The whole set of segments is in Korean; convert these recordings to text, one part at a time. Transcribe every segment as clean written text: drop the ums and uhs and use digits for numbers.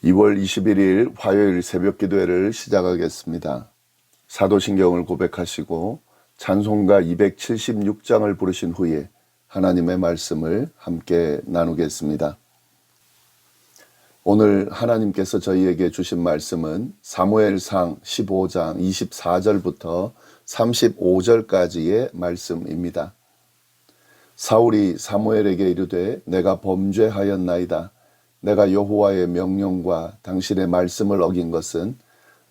2월 21일 화요일 새벽 기도회를 시작하겠습니다. 사도신경을 고백하시고 찬송가 276장을 부르신 후에 하나님의 말씀을 함께 나누겠습니다. 오늘 하나님께서 저희에게 주신 말씀은 사무엘상 15장 24절부터 35절까지의 말씀입니다. 사울이 사무엘에게 이르되 내가 범죄하였나이다. 내가 여호와의 명령과 당신의 말씀을 어긴 것은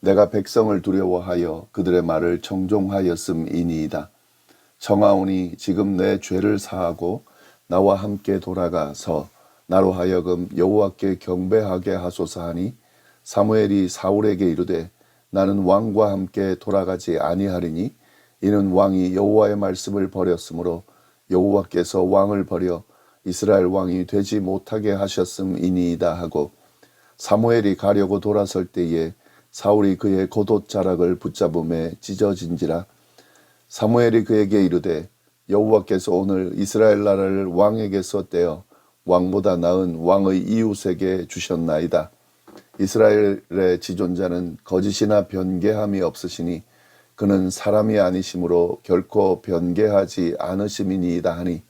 내가 백성을 두려워하여 그들의 말을 청종하였음이니이다. 청하오니 지금 내 죄를 사하고 나와 함께 돌아가서 나로 하여금 여호와께 경배하게 하소서 하니 사무엘이 사울에게 이르되 나는 왕과 함께 돌아가지 아니하리니 이는 왕이 여호와의 말씀을 버렸으므로 여호와께서 왕을 버려 이스라엘 왕이 되지 못하게 하셨음이니이다 하고 사무엘이 가려고 돌아설 때에 사울이 그의 겉옷자락을 붙잡음에 찢어진지라. 사무엘이 그에게 이르되 여호와께서 오늘 이스라엘 나라를 왕에게서 떼어 왕보다 나은 왕의 이웃에게 주셨나이다. 이스라엘의 지존자는 거짓이나 변개함이 없으시니 그는 사람이 아니시므로 결코 변개하지 않으심이니이다 하니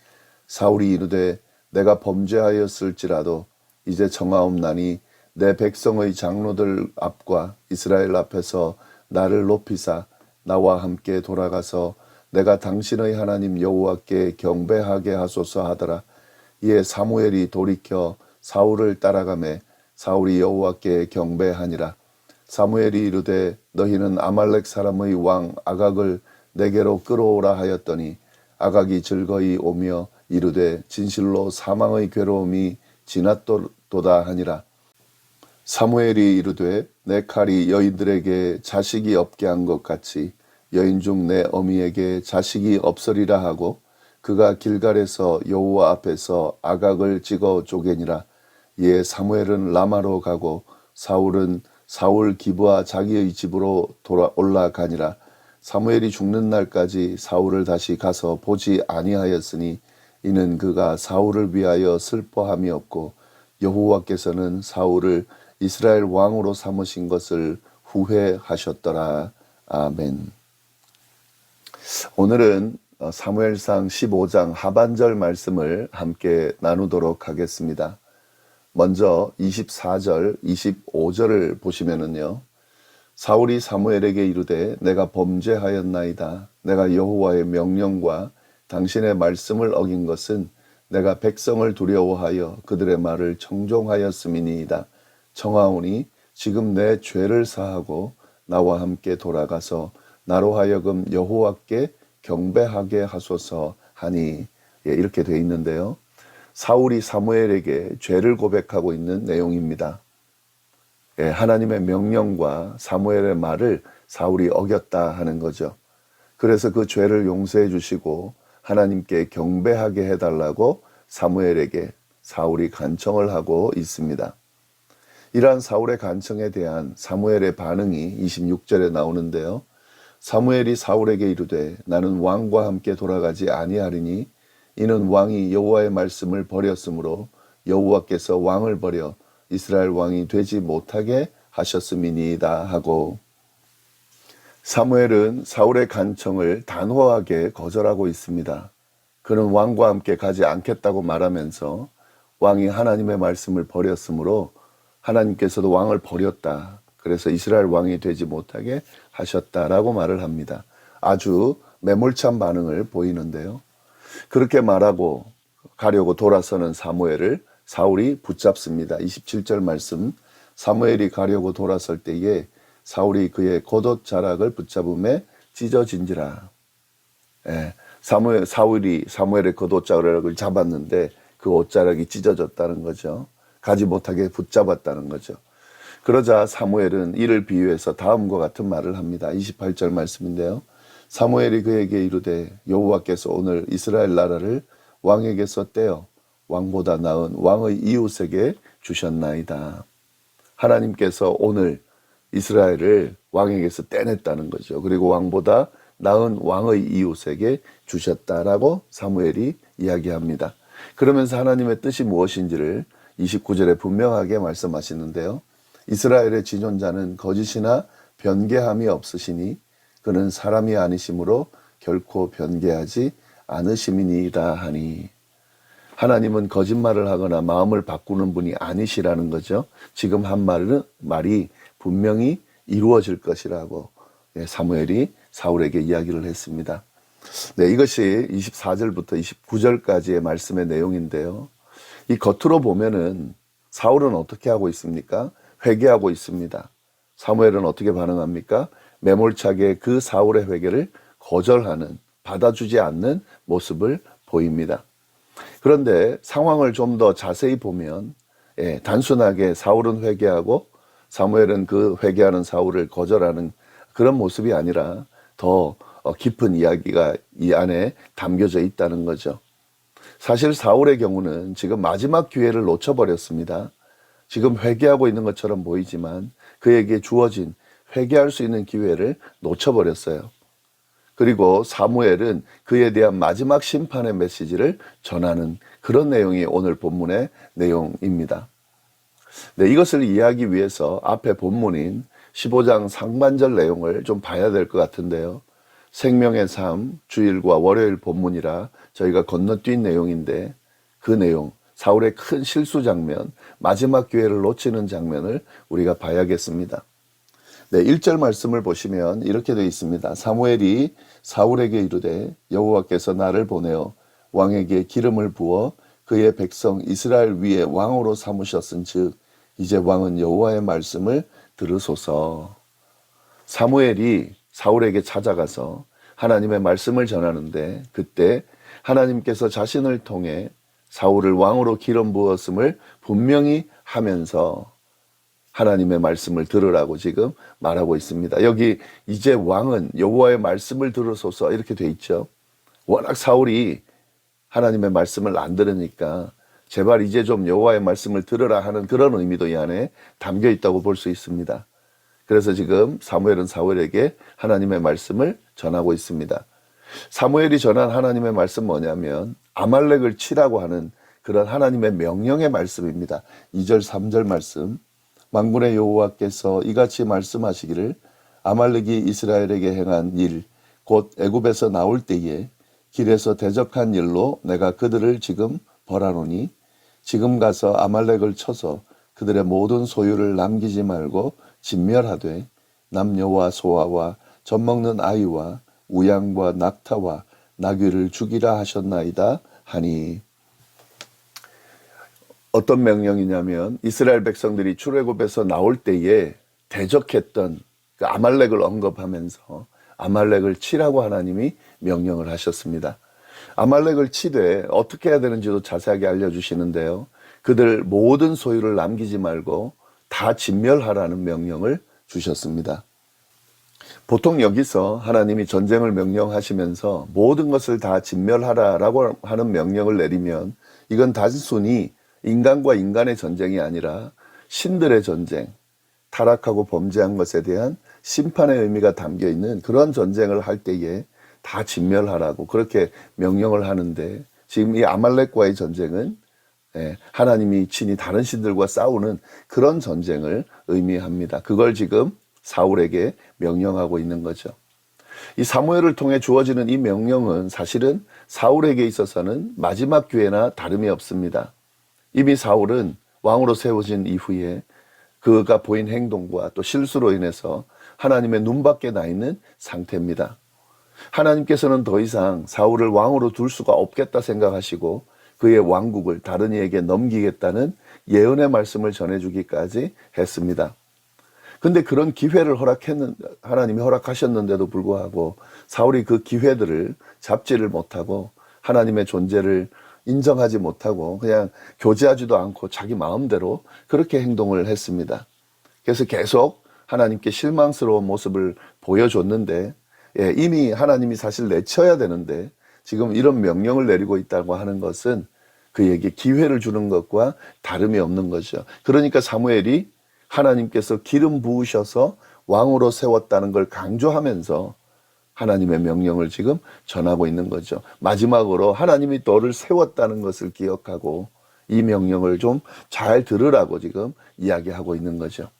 사울이 이르되 내가 범죄하였을지라도 이제 청하옵나니 내 백성의 장로들 앞과 이스라엘 앞에서 나를 높이사 나와 함께 돌아가서 내가 당신의 하나님 여호와께 경배하게 하소서 하더라. 이에 사무엘이 돌이켜 사울을 따라가매 사울이 여호와께 경배하니라. 사무엘이 이르되 너희는 아말렉 사람의 왕 아각을 내게로 끌어오라 하였더니 아각이 즐거이 오며 이르되 진실로 사망의 괴로움이 지났도다 하니라. 사무엘이 이르되 내 칼이 여인들에게 자식이 없게 한 것 같이 여인 중 내 어미에게 자식이 없으리라 하고 그가 길갈에서 여호와 앞에서 아각을 찍어 쪼개니라. 이에 사무엘은 라마로 가고 사울은 사울 기브아 자기의 집으로 올라가니라. 사무엘이 죽는 날까지 사울을 다시 가서 보지 아니하였으니 이는 그가 사울을 위하여 슬퍼함이 없고 여호와께서는 사울을 이스라엘 왕으로 삼으신 것을 후회하셨더라. 아멘. 오늘은 사무엘상 15장 하반절 말씀을 함께 나누도록 하겠습니다. 먼저 24절, 25절을 보시면은요. 사울이 사무엘에게 이르되 내가 범죄하였나이다. 내가 여호와의 명령과 당신의 말씀을 어긴 것은 내가 백성을 두려워하여 그들의 말을 청종하였음이니이다. 청하오니 지금 내 죄를 사하고 나와 함께 돌아가서 나로 하여금 여호와께 경배하게 하소서 하니. 이렇게 돼 있는데요. 사울이 사무엘에게 죄를 고백하고 있는 내용입니다. 하나님의 명령과 사무엘의 말을 사울이 어겼다 하는 거죠. 그래서 그 죄를 용서해 주시고 하나님께 경배하게 해달라고 사무엘에게 사울이 간청을 하고 있습니다. 이러한 사울의 간청에 대한 사무엘의 반응이 26절에 나오는데요. 사무엘이 사울에게 이르되 나는 왕과 함께 돌아가지 아니하리니 이는 왕이 여호와의 말씀을 버렸으므로 여호와께서 왕을 버려 이스라엘 왕이 되지 못하게 하셨음이니이다 하고 사무엘은 사울의 간청을 단호하게 거절하고 있습니다. 그는 왕과 함께 가지 않겠다고 말하면서 왕이 하나님의 말씀을 버렸으므로 하나님께서도 왕을 버렸다. 그래서 이스라엘 왕이 되지 못하게 하셨다라고 말을 합니다. 아주 매몰찬 반응을 보이는데요. 그렇게 말하고 가려고 돌아서는 사무엘을 사울이 붙잡습니다. 27절 말씀. 사무엘이 가려고 돌아설 때에 사울이 그의 겉옷자락을 붙잡음에 찢어진지라. 사울이 사무엘의 겉옷자락을 잡았는데 그 옷자락이 찢어졌다는 거죠. 가지 못하게 붙잡았다는 거죠. 그러자 사무엘은 이를 비유해서 다음과 같은 말을 합니다. 28절 말씀인데요. 사무엘이 그에게 이르되 여호와께서 오늘 이스라엘 나라를 왕에게서 떼어 왕보다 나은 왕의 이웃에게 주셨나이다. 하나님께서 오늘 이스라엘을 왕에게서 떼냈다는 거죠. 그리고 왕보다 나은 왕의 이웃에게 주셨다라고 사무엘이 이야기합니다. 그러면서 하나님의 뜻이 무엇인지를 29절에 분명하게 말씀하시는데요. 이스라엘의 지존자는 거짓이나 변개함이 없으시니 그는 사람이 아니시므로 결코 변개하지 않으심이니이다 하니. 하나님은 거짓말을 하거나 마음을 바꾸는 분이 아니시라는 거죠. 지금 한 말이 분명히 이루어질 것이라고 사무엘이 사울에게 이야기를 했습니다. 네, 이것이 24절부터 29절까지의 말씀의 내용인데요. 이 겉으로 보면은 사울은 어떻게 하고 있습니까? 회개하고 있습니다. 사무엘은 어떻게 반응합니까? 매몰차게 그 사울의 회개를 거절하는, 받아주지 않는 모습을 보입니다. 그런데 상황을 좀 더 자세히 보면 단순하게 사울은 회개하고 사무엘은 그 회개하는 사울을 거절하는 그런 모습이 아니라 더 깊은 이야기가 이 안에 담겨져 있다는 거죠. 사실 사울의 경우는 지금 마지막 기회를 놓쳐버렸습니다. 지금 회개하고 있는 것처럼 보이지만 그에게 주어진 회개할 수 있는 기회를 놓쳐버렸어요. 그리고 사무엘은 그에 대한 마지막 심판의 메시지를 전하는 그런 내용이 오늘 본문의 내용입니다. 네, 이것을 이해하기 위해서 앞에 본문인 15장 상반절 내용을 좀 봐야 될 것 같은데요. 생명의 삶, 주일과 월요일 본문이라 저희가 건너뛴 내용인데 그 내용, 사울의 큰 실수 장면, 마지막 기회를 놓치는 장면을 우리가 봐야겠습니다. 네, 1절 말씀을 보시면 이렇게 되어 있습니다. 사무엘이 사울에게 이르되 여호와께서 나를 보내어 왕에게 기름을 부어 그의 백성 이스라엘 위에 왕으로 삼으셨은즉 이제 왕은 여호와의 말씀을 들으소서. 사무엘이 사울에게 찾아가서 하나님의 말씀을 전하는데 그때 하나님께서 자신을 통해 사울을 왕으로 기름 부었음을 분명히 하면서 하나님의 말씀을 들으라고 지금 말하고 있습니다. 여기 이제 왕은 여호와의 말씀을 들으소서 이렇게 돼 있죠. 워낙 사울이 하나님의 말씀을 안 들으니까 제발 이제 좀 여호와의 말씀을 들으라 하는 그런 의미도 이 안에 담겨 있다고 볼 수 있습니다. 그래서 지금 사무엘은 사울에게 하나님의 말씀을 전하고 있습니다. 사무엘이 전한 하나님의 말씀 뭐냐면 아말렉을 치라고 하는 그런 하나님의 명령의 말씀입니다. 2절 3절 말씀. 만군의 여호와께서 이같이 말씀하시기를 아말렉이 이스라엘에게 행한 일 곧 애굽에서 나올 때에 길에서 대적한 일로 내가 그들을 지금 벌하노니 지금 가서 아말렉을 쳐서 그들의 모든 소유를 남기지 말고 진멸하되 남녀와 소아와 젖먹는 아이와 우양과 낙타와 나귀를 죽이라 하셨나이다 하니. 어떤 명령이냐면 이스라엘 백성들이 출애굽에서 나올 때에 대적했던 그 아말렉을 언급하면서 아말렉을 치라고 하나님이 명령을 하셨습니다. 아말렉을 치되 어떻게 해야 되는지도 자세하게 알려주시는데요. 그들 모든 소유를 남기지 말고 다 진멸하라는 명령을 주셨습니다. 보통 여기서 하나님이 전쟁을 명령하시면서 모든 것을 다 진멸하라라고 하는 명령을 내리면 이건 단순히 인간과 인간의 전쟁이 아니라 신들의 전쟁, 타락하고 범죄한 것에 대한 심판의 의미가 담겨 있는 그런 전쟁을 할 때에 다 진멸하라고 그렇게 명령을 하는데 지금 이 아말렉과의 전쟁은 하나님이 친히 다른 신들과 싸우는 그런 전쟁을 의미합니다. 그걸 지금 사울에게 명령하고 있는 거죠. 이 사무엘을 통해 주어지는 이 명령은 사실은 사울에게 있어서는 마지막 기회나 다름이 없습니다. 이미 사울은 왕으로 세워진 이후에 그가 보인 행동과 또 실수로 인해서 하나님의 눈밖에 나 있는 상태입니다. 하나님께서는 더 이상 사울을 왕으로 둘 수가 없겠다 생각하시고 그의 왕국을 다른 이에게 넘기겠다는 예언의 말씀을 전해주기까지 했습니다. 근데 그런 기회를 하나님이 허락하셨는데도 불구하고 사울이 그 기회들을 잡지를 못하고 하나님의 존재를 인정하지 못하고 그냥 교제하지도 않고 자기 마음대로 그렇게 행동을 했습니다. 그래서 계속 하나님께 실망스러운 모습을 보여줬는데 이미 하나님이 사실 내쳐야 되는데 지금 이런 명령을 내리고 있다고 하는 것은 그에게 기회를 주는 것과 다름이 없는 거죠. 그러니까 사무엘이 하나님께서 기름 부으셔서 왕으로 세웠다는 걸 강조하면서 하나님의 명령을 지금 전하고 있는 거죠. 마지막으로 하나님이 너를 세웠다는 것을 기억하고 이 명령을 좀 잘 들으라고 지금 이야기하고 있는 거죠.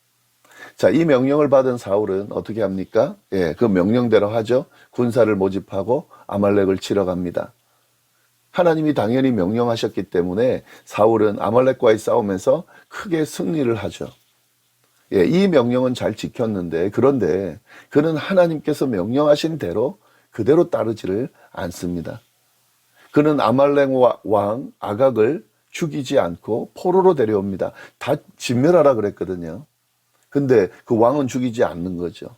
자, 이 명령을 받은 사울은 어떻게 합니까? 예, 그 명령대로 하죠. 군사를 모집하고 아말렉을 치러 갑니다. 하나님이 당연히 명령하셨기 때문에 사울은 아말렉과의 싸움에서 크게 승리를 하죠. 예, 이 명령은 잘 지켰는데, 그런데 그는 하나님께서 명령하신 대로 그대로 따르지를 않습니다. 그는 아말렉 왕 아각을 죽이지 않고 포로로 데려옵니다. 다 진멸하라 그랬거든요. 근데 그 왕은 죽이지 않는 거죠.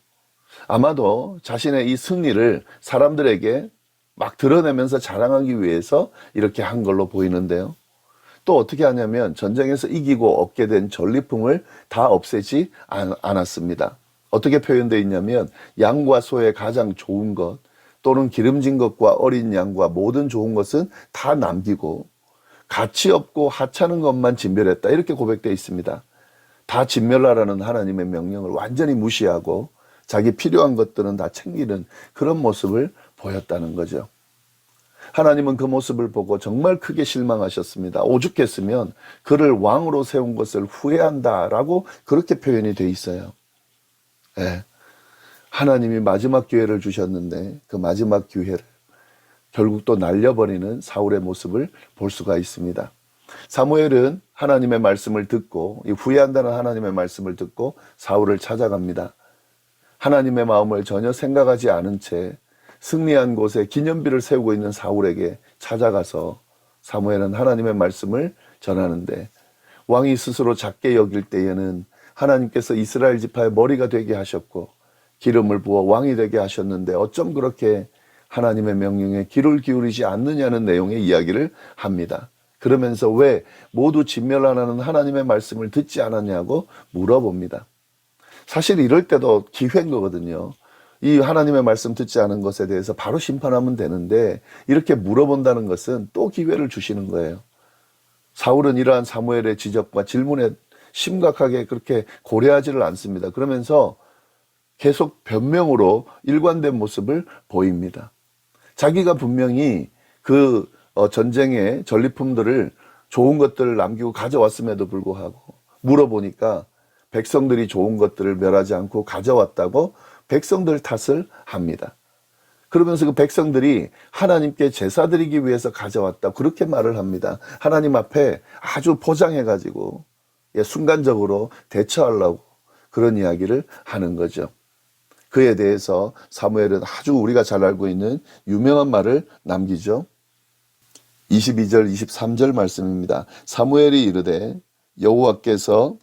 아마도 자신의 이 승리를 사람들에게 막 드러내면서 자랑하기 위해서 이렇게 한 걸로 보이는데요. 또 어떻게 하냐면 전쟁에서 이기고 얻게 된 전리품을 다 없애지 않았습니다. 어떻게 표현되어 있냐면 양과 소의 가장 좋은 것 또는 기름진 것과 어린 양과 모든 좋은 것은 다 남기고 가치 없고 하찮은 것만 진멸했다, 이렇게 고백되어 있습니다. 다 진멸하라는 하나님의 명령을 완전히 무시하고 자기 필요한 것들은 다 챙기는 그런 모습을 보였다는 거죠. 하나님은 그 모습을 보고 정말 크게 실망하셨습니다. 오죽했으면 그를 왕으로 세운 것을 후회한다라고 그렇게 표현이 돼 있어요. 예. 하나님이 마지막 기회를 주셨는데 그 마지막 기회를 결국 또 날려버리는 사울의 모습을 볼 수가 있습니다. 사무엘은 하나님의 말씀을 듣고, 이 후회한다는 하나님의 말씀을 듣고 사울을 찾아갑니다. 하나님의 마음을 전혀 생각하지 않은 채 승리한 곳에 기념비를 세우고 있는 사울에게 찾아가서 사무엘은 하나님의 말씀을 전하는데, 왕이 스스로 작게 여길 때에는 하나님께서 이스라엘 지파의 머리가 되게 하셨고 기름을 부어 왕이 되게 하셨는데 어쩜 그렇게 하나님의 명령에 귀를 기울이지 않느냐는 내용의 이야기를 합니다. 그러면서 왜 모두 진멸하라는 하나님의 말씀을 듣지 않았냐고 물어봅니다. 사실 이럴 때도 기회인 거거든요. 이 하나님의 말씀 듣지 않은 것에 대해서 바로 심판하면 되는데 이렇게 물어본다는 것은 또 기회를 주시는 거예요. 사울은 이러한 사무엘의 지적과 질문에 심각하게 그렇게 고려하지를 않습니다. 그러면서 계속 변명으로 일관된 모습을 보입니다. 자기가 분명히 그 전쟁의 전리품들을 좋은 것들을 남기고 가져왔음에도 불구하고 물어보니까 백성들이 좋은 것들을 멸하지 않고 가져왔다고 백성들 탓을 합니다. 그러면서 그 백성들이 하나님께 제사 드리기 위해서 가져왔다, 그렇게 말을 합니다. 하나님 앞에 아주 포장해가지고 순간적으로 대처하려고 그런 이야기를 하는 거죠. 그에 대해서 사무엘은 아주 우리가 잘 알고 있는 유명한 말을 남기죠. 22절 23절 말씀입니다. 사무엘이 이르되 여호와께서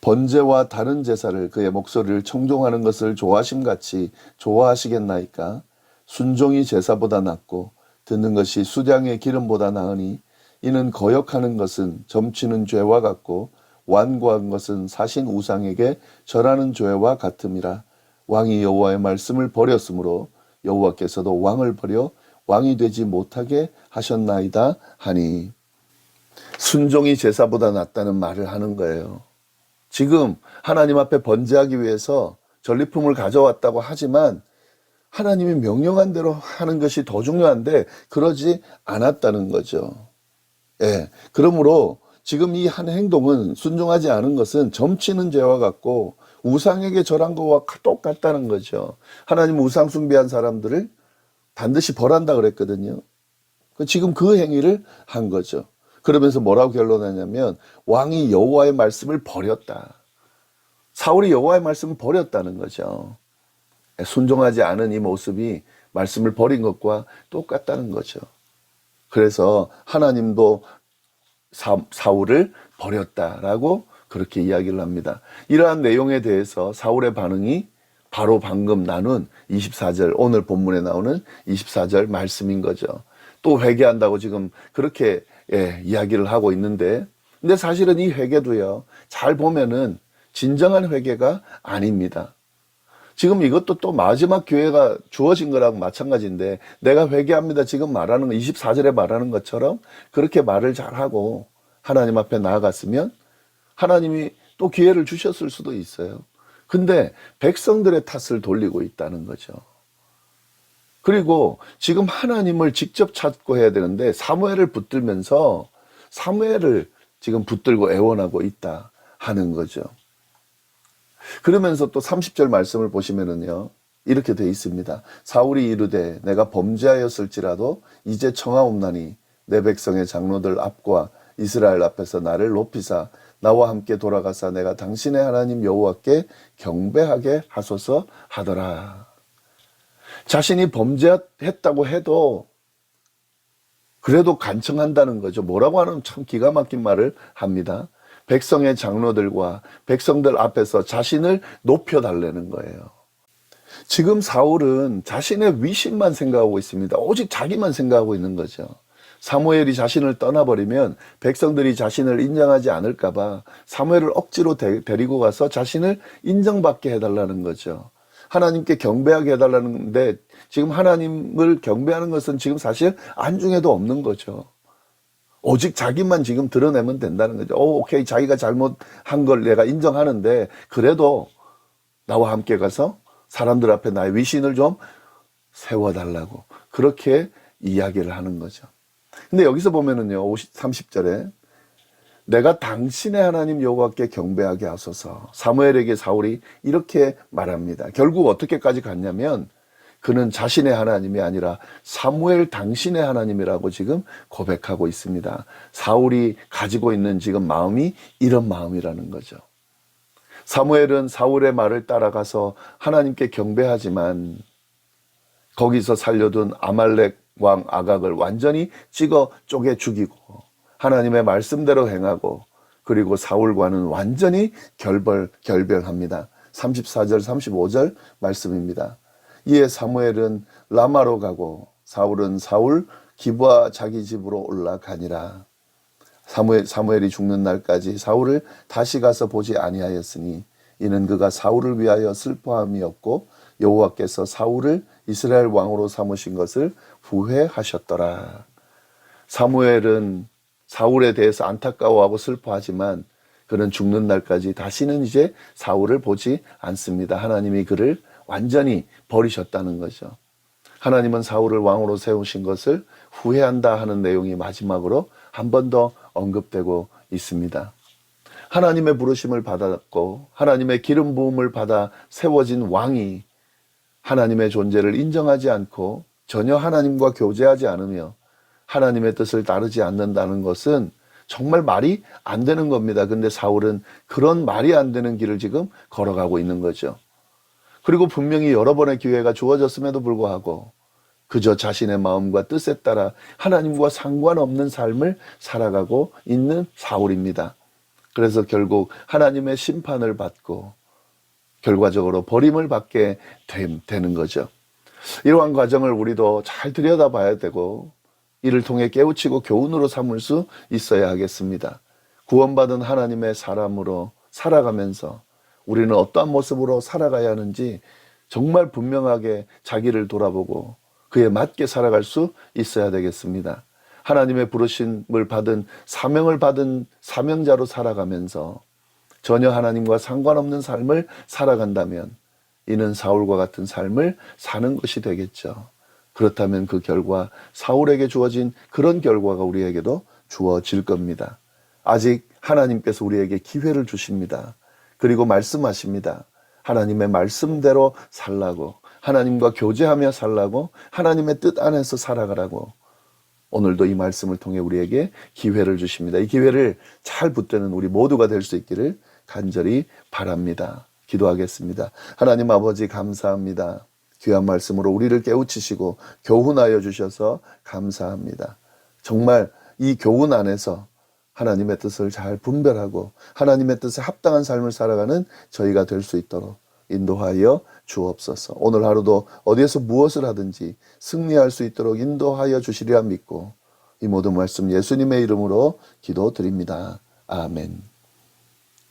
번제와 다른 제사를 그의 목소리를 청종하는 것을 좋아하심같이 좋아하시겠나이까? 순종이 제사보다 낫고 듣는 것이 수량의 기름보다 나으니 이는 거역하는 것은 점치는 죄와 같고 완고한 것은 사신 우상에게 절하는 죄와 같음이라. 왕이 여호와의 말씀을 버렸으므로 여호와께서도 왕을 버려 왕이 되지 못하게 하셨나이다 하니, 순종이 제사보다 낫다는 말을 하는 거예요. 지금 하나님 앞에 번제하기 위해서 전리품을 가져왔다고 하지만 하나님이 명령한 대로 하는 것이 더 중요한데 그러지 않았다는 거죠. 예. 그러므로 지금 이 한 행동은, 순종하지 않은 것은 점치는 죄와 같고 우상에게 절한 것과 똑같다는 거죠. 하나님 우상 숭배한 사람들을 반드시 벌한다 그랬거든요. 지금 그 행위를 한 거죠. 그러면서 뭐라고 결론하냐면 왕이 여호와의 말씀을 버렸다. 사울이 여호와의 말씀을 버렸다는 거죠. 순종하지 않은 이 모습이 말씀을 버린 것과 똑같다는 거죠. 그래서 하나님도 사울을 버렸다라고 그렇게 이야기를 합니다. 이러한 내용에 대해서 사울의 반응이 바로 방금 나눈 24절, 오늘 본문에 나오는 24절 말씀인 거죠. 또 회개한다고 지금 그렇게 이야기를 하고 있는데, 근데 사실은 이 회개도요, 잘 보면은 진정한 회개가 아닙니다. 지금 이것도 또 마지막 기회가 주어진 거랑 마찬가지인데, 내가 회개합니다 지금 말하는 거, 24절에 말하는 것처럼 그렇게 말을 잘하고 하나님 앞에 나아갔으면 하나님이 또 기회를 주셨을 수도 있어요. 근데 백성들의 탓을 돌리고 있다는 거죠. 그리고 지금 하나님을 직접 찾고 해야 되는데 사무엘을 붙들면서 사무엘을 지금 붙들고 애원하고 있다 하는 거죠. 그러면서 또 30절 말씀을 보시면은요, 이렇게 돼 있습니다. 사울이 이르되 내가 범죄하였을지라도 이제 청하옵나니 내 백성의 장로들 앞과 이스라엘 앞에서 나를 높이사 나와 함께 돌아가사 내가 당신의 하나님 여호와께 경배하게 하소서 하더라. 자신이 범죄했다고 해도 그래도 간청한다는 거죠. 뭐라고 하는 참 기가 막힌 말을 합니다. 백성의 장로들과 백성들 앞에서 자신을 높여달라는 거예요. 지금 사울은 자신의 위신만 생각하고 있습니다. 오직 자기만 생각하고 있는 거죠. 사무엘이 자신을 떠나버리면 백성들이 자신을 인정하지 않을까 봐 사무엘을 억지로 데리고 가서 자신을 인정받게 해달라는 거죠. 하나님께 경배하게 해달라는데 지금 하나님을 경배하는 것은 지금 사실 안중에도 없는 거죠. 오직 자기만 지금 드러내면 된다는 거죠. 오케이, 자기가 잘못한 걸 내가 인정하는데 그래도 나와 함께 가서 사람들 앞에 나의 위신을 좀 세워달라고 그렇게 이야기를 하는 거죠. 근데 여기서 보면은요, 30절에 내가 당신의 하나님 여호와께 경배하게 하소서. 사무엘에게 사울이 이렇게 말합니다. 결국 어떻게까지 갔냐면 그는 자신의 하나님이 아니라 사무엘 당신의 하나님이라고 지금 고백하고 있습니다. 사울이 가지고 있는 지금 마음이 이런 마음이라는 거죠. 사무엘은 사울의 말을 따라가서 하나님께 경배하지만 거기서 살려둔 아말렉 왕 아각을 완전히 찍어 쪼개 죽이고 하나님의 말씀대로 행하고 그리고 사울과는 완전히 결별합니다. 34절 35절 말씀입니다. 이에 사무엘은 라마로 가고 사울은 사울 기브아 자기 집으로 올라가니라. 사무엘이 죽는 날까지 사울을 다시 가서 보지 아니하였으니 이는 그가 사울을 위하여 슬퍼함이었고 여호와께서 사울을 이스라엘 왕으로 삼으신 것을 후회하셨더라. 사무엘은 사울에 대해서 안타까워하고 슬퍼하지만 그는 죽는 날까지 다시는 이제 사울을 보지 않습니다. 하나님이 그를 완전히 버리셨다는 거죠. 하나님은 사울을 왕으로 세우신 것을 후회한다 하는 내용이 마지막으로 한 번 더 언급되고 있습니다. 하나님의 부르심을 받았고 하나님의 기름 부음을 받아 세워진 왕이 하나님의 존재를 인정하지 않고 전혀 하나님과 교제하지 않으며 하나님의 뜻을 따르지 않는다는 것은 정말 말이 안 되는 겁니다. 근데 사울은 그런 말이 안 되는 길을 지금 걸어가고 있는 거죠. 그리고 분명히 여러 번의 기회가 주어졌음에도 불구하고 그저 자신의 마음과 뜻에 따라 하나님과 상관없는 삶을 살아가고 있는 사울입니다. 그래서 결국 하나님의 심판을 받고 결과적으로 버림을 받게 되는 거죠. 이러한 과정을 우리도 잘 들여다봐야 되고 이를 통해 깨우치고 교훈으로 삼을 수 있어야 하겠습니다. 구원받은 하나님의 사람으로 살아가면서 우리는 어떠한 모습으로 살아가야 하는지 정말 분명하게 자기를 돌아보고 그에 맞게 살아갈 수 있어야 되겠습니다. 하나님의 부르심을 받은 사명을 받은 사명자로 살아가면서 전혀 하나님과 상관없는 삶을 살아간다면 이는 사울과 같은 삶을 사는 것이 되겠죠. 그렇다면 그 결과 사울에게 주어진 그런 결과가 우리에게도 주어질 겁니다. 아직 하나님께서 우리에게 기회를 주십니다. 그리고 말씀하십니다. 하나님의 말씀대로 살라고, 하나님과 교제하며 살라고, 하나님의 뜻 안에서 살아가라고 오늘도 이 말씀을 통해 우리에게 기회를 주십니다. 이 기회를 잘 붙드는 우리 모두가 될 수 있기를 간절히 바랍니다. 기도하겠습니다. 하나님 아버지 감사합니다. 귀한 말씀으로 우리를 깨우치시고 교훈하여 주셔서 감사합니다. 정말 이 교훈 안에서 하나님의 뜻을 잘 분별하고 하나님의 뜻에 합당한 삶을 살아가는 저희가 될 수 있도록 인도하여 주옵소서. 오늘 하루도 어디에서 무엇을 하든지 승리할 수 있도록 인도하여 주시리라 믿고 이 모든 말씀 예수님의 이름으로 기도드립니다. 아멘.